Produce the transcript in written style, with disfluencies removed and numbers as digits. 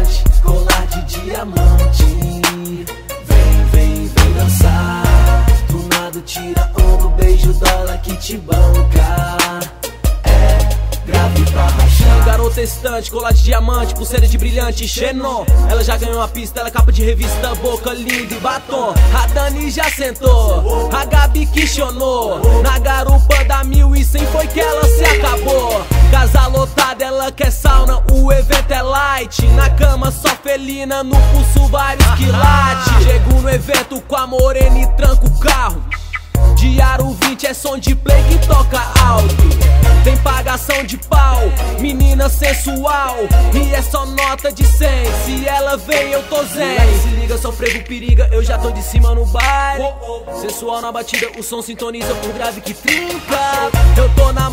brilhante, colar de diamante. Vem dançar. Do nada tira onda, beijo dólar que te banca. Grave pra rachar. Garota estante, colar de diamante, pulseira de brilhante, Xenon. Ela já ganhou a pista, ela é capa de revista, boca linda e batom. A Dani já sentou, a Gabi questionou. Na garupa da 1100 foi que ela se acabou. Casa lotada, ela quer sauna, o evento é light. Na cama só felina, no pulso vários quilates. Chego no evento com a morena e tranco o carro. De aro 20 é som de play que toca alto. Tem pagação de pau, menina sensual. E é só nota de 100, se ela vem eu tô zen. Se liga, só frevo periga, eu já tô de cima no baile. Sensual na batida, o som sintoniza por grave que trinca. Eu tô na